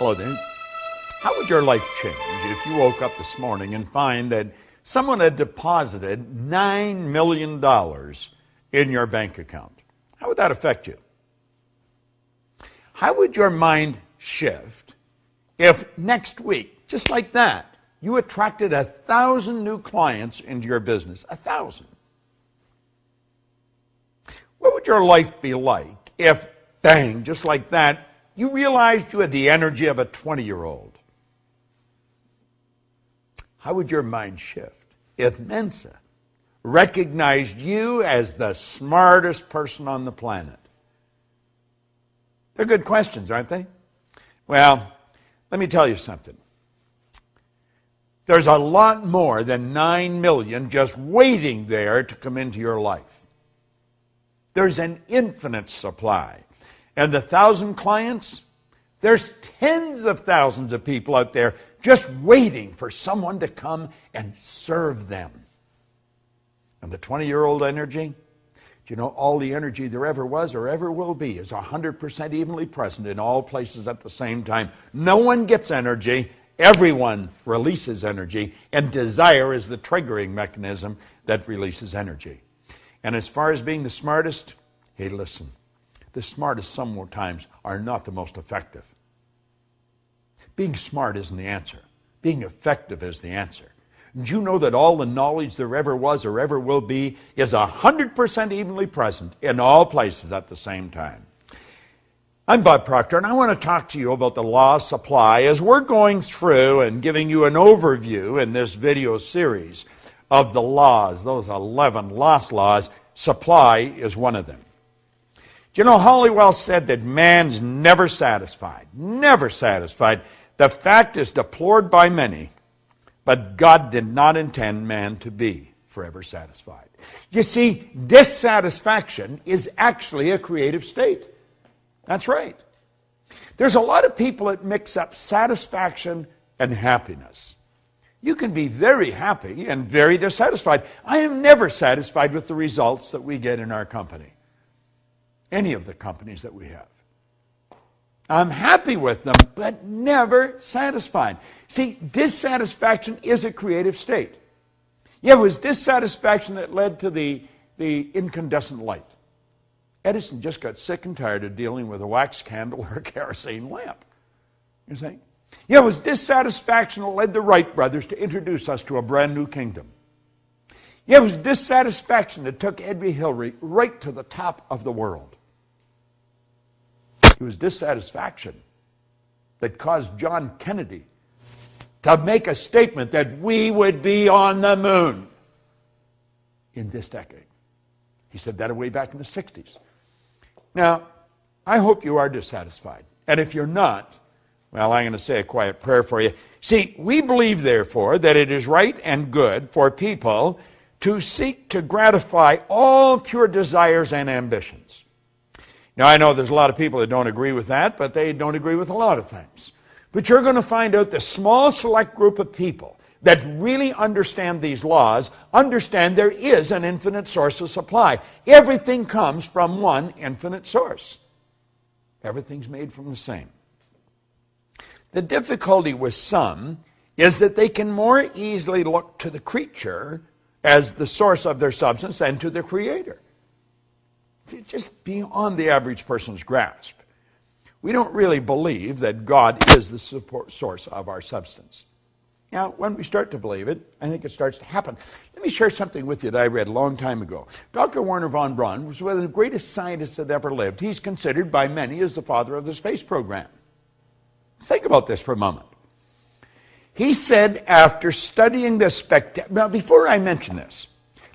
Hello there. How would your life change if you woke up this morning and find that someone had deposited $9 million in your bank account? How would that affect you? How would your mind shift if next week, just like that, you attracted 1,000 new clients into your business? 1,000. What would your life be like if, bang, just like that, you realized you had the energy of a 20-year-old? How would your mind shift if Mensa recognized you as the smartest person on the planet? They're good questions, aren't they? Well, let me tell you something. There's a lot more than 9 million just waiting there to come into your life. There's an infinite supply. And the 1,000 clients, there's tens of thousands of people out there just waiting for someone to come and serve them. And the 20-year-old energy, do you know all the energy there ever was or ever will be is 100% evenly present in all places at the same time. No one gets energy. Everyone releases energy. And desire is the triggering mechanism that releases energy. And as far as being the smartest, hey, listen. The smartest sometimes are not the most effective. Being smart isn't the answer. Being effective is the answer. Did you know that all the knowledge there ever was or ever will be is 100% evenly present in all places at the same time? I'm Bob Proctor, and I want to talk to you about the law of supply as we're going through and giving you an overview in this video series of the laws, those 11 lost laws. Supply is one of them. Do you know, Halliwell said that man's never satisfied. Never satisfied. The fact is deplored by many, but God did not intend man to be forever satisfied. You see, dissatisfaction is actually a creative state. That's right. There's a lot of people that mix up satisfaction and happiness. You can be very happy and very dissatisfied. I am never satisfied with the results that we get in our company. Any of the companies that we have. I'm happy with them, but never satisfied. See, dissatisfaction is a creative state. Yeah, it was dissatisfaction that led to the incandescent light. Edison just got sick and tired of dealing with a wax candle or a kerosene lamp. You see? Yeah, it was dissatisfaction that led the Wright brothers to introduce us to a brand new kingdom. Yeah, it was dissatisfaction that took Edward Hillary right to the top of the world. It was dissatisfaction that caused John Kennedy to make a statement that we would be on the moon in this decade. He said that way back in the 60s. Now, I hope you are dissatisfied. And if you're not, well, I'm going to say a quiet prayer for you. See, we believe, therefore, that it is right and good for people to seek to gratify all pure desires and ambitions. Now, I know there's a lot of people that don't agree with that, but they don't agree with a lot of things. But you're going to find out the small select group of people that really understand these laws, understand there is an infinite source of supply. Everything comes from one infinite source. Everything's made from the same. The difficulty with some is that they can more easily look to the creature as the source of their substance than to the Creator. Just beyond the average person's grasp. We don't really believe that God is the source of our substance. Now, when we start to believe it, I think it starts to happen. Let me share something with you that I read a long time ago. Dr. Wernher von Braun was one of the greatest scientists that ever lived. He's considered by many as the father of the space program. Think about this for a moment. He said after studying this now, before I mention this,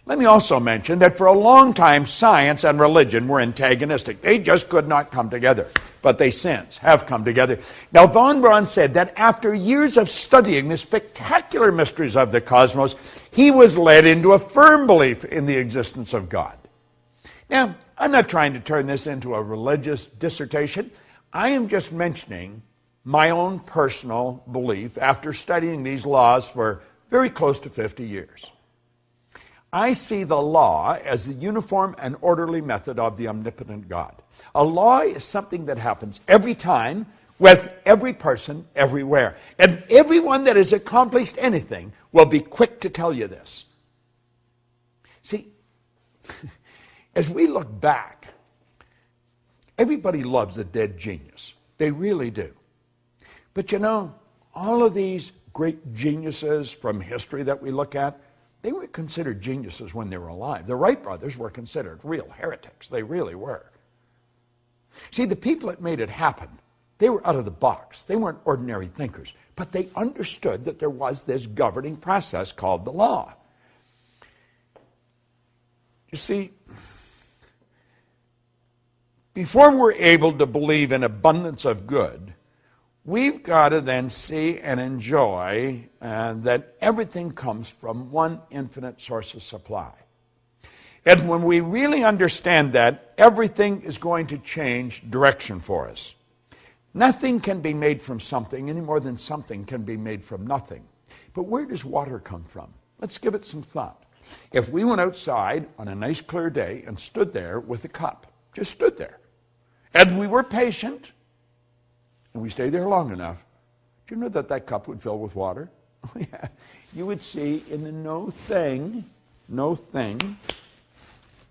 let me also mention that for a long time, science and religion were antagonistic. They just could not come together. But they since have come together. Now, von Braun said that after years of studying the spectacular mysteries of the cosmos, he was led into a firm belief in the existence of God. Now, I'm not trying to turn this into a religious dissertation. I am just mentioning my own personal belief after studying these laws for very close to 50 years. I see the law as the uniform and orderly method of the omnipotent God. A law is something that happens every time with every person everywhere. And everyone that has accomplished anything will be quick to tell you this. See, as we look back, everybody loves a dead genius. They really do. But you know, all of these great geniuses from history that we look at, they were considered geniuses when they were alive. The Wright brothers were considered real heretics. They really were. See, the people that made it happen, they were out of the box. They weren't ordinary thinkers. But they understood that there was this governing process called the law. You see, before we're able to believe in abundance of good, we've got to then see and enjoy that everything comes from one infinite source of supply. And when we really understand that, everything is going to change direction for us. Nothing can be made from something any more than something can be made from nothing. But where does water come from? Let's give it some thought. If we went outside on a nice clear day and stood there with a cup, just stood there, and we were patient, and we stayed there long enough, do you know that that cup would fill with water? Yeah. You would see in the no thing,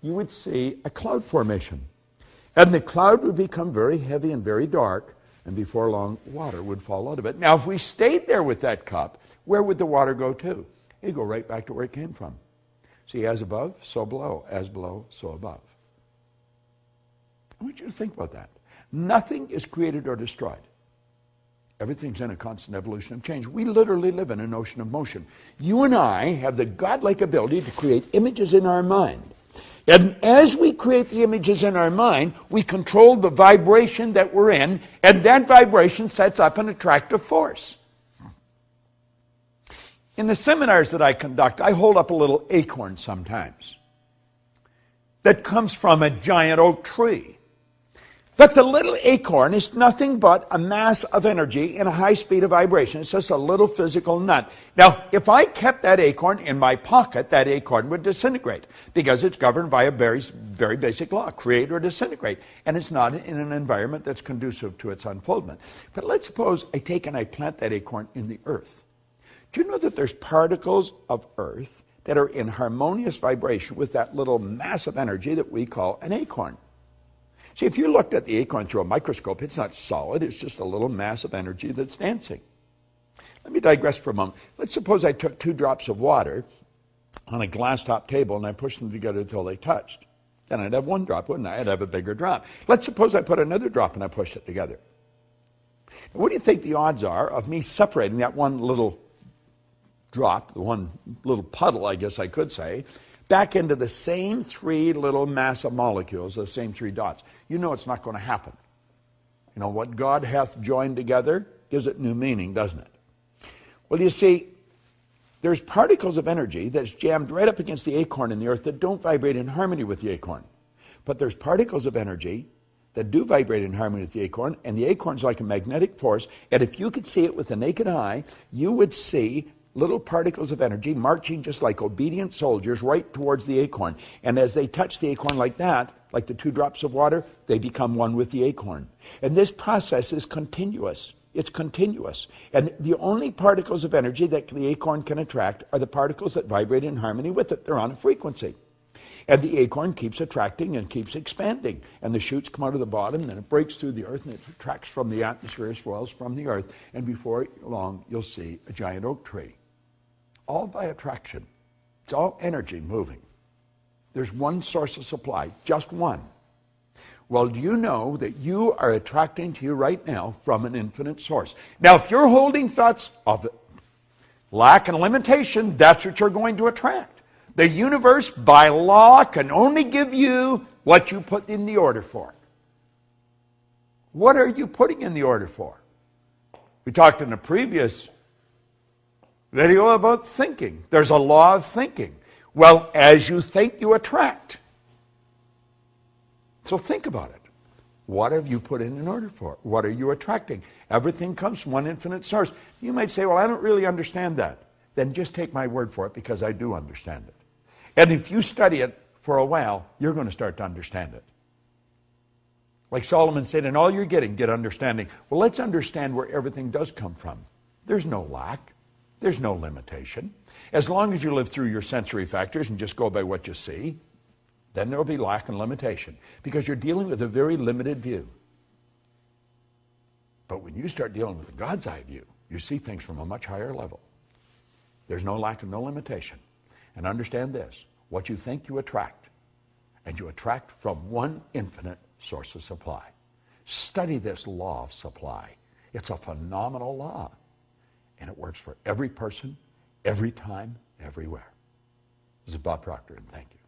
you would see a cloud formation. And the cloud would become very heavy and very dark, and before long, water would fall out of it. Now, if we stayed there with that cup, where would the water go to? It'd go right back to where it came from. See, as above, so below. As below, so above. I want you to think about that. Nothing is created or destroyed. Everything's in a constant evolution of change. We literally live in an ocean of motion. You and I have the godlike ability to create images in our mind. And as we create the images in our mind, we control the vibration that we're in, and that vibration sets up an attractive force. In the seminars that I conduct, I hold up a little acorn sometimes that comes from a giant oak tree. But the little acorn is nothing but a mass of energy in a high speed of vibration. It's just a little physical nut. Now, if I kept that acorn in my pocket, that acorn would disintegrate because it's governed by a very, very basic law, create or disintegrate. And it's not in an environment that's conducive to its unfoldment. But let's suppose I take and I plant that acorn in the earth. Do you know that there's particles of earth that are in harmonious vibration with that little mass of energy that we call an acorn? See, if you looked at the acorn through a microscope, it's not solid. It's just a little mass of energy that's dancing. Let me digress for a moment. Let's suppose I took 2 drops of water on a glass top table and I pushed them together until they touched. Then I'd have 1 drop, wouldn't I? I'd have a bigger drop. Let's suppose I put another drop and I pushed it together. Now, what do you think the odds are of me separating that one little drop, the one little puddle, I guess I could say, back into the same 3 little mass of molecules, the same 3 dots? You know it's not going to happen. You know, what God hath joined together gives it new meaning, doesn't it? Well, you see, there's particles of energy that's jammed right up against the acorn in the earth that don't vibrate in harmony with the acorn. But there's particles of energy that do vibrate in harmony with the acorn, and the acorn's like a magnetic force, and if you could see it with the naked eye, you would see little particles of energy marching just like obedient soldiers right towards the acorn. And as they touch the acorn like that, like the 2 drops of water, they become one with the acorn. And this process is continuous. It's continuous. And the only particles of energy that the acorn can attract are the particles that vibrate in harmony with it. They're on a frequency. And the acorn keeps attracting and keeps expanding. And the shoots come out of the bottom, and then it breaks through the earth, and it attracts from the atmosphere as well as from the earth. And before long, you'll see a giant oak tree. All by attraction. It's all energy moving. There's one source of supply, just one. Well, do you know that you are attracting to you right now from an infinite source? Now, if you're holding thoughts of lack and limitation, that's what you're going to attract. The universe, by law, can only give you what you put in the order for. What are you putting in the order for? We talked in a previous video about thinking. There's a law of thinking. Well, as you think, you attract. So think about it. What have you put in order for? What are you attracting? Everything comes from one infinite source. You might say, well, I don't really understand that. Then just take my word for it, because I do understand it. And if you study it for a while, you're going to start to understand it. Like Solomon said, in all you're getting, get understanding. Well, let's understand where everything does come from. There's no lack. There's no limitation. As long as you live through your sensory factors and just go by what you see, then there will be lack and limitation because you're dealing with a very limited view. But when you start dealing with the God's eye view, you see things from a much higher level. There's no lack and no limitation. And understand this, what you think you attract, and you attract from one infinite source of supply. Study this law of supply. It's a phenomenal law. And it works for every person, every time, everywhere. This is Bob Proctor, and thank you.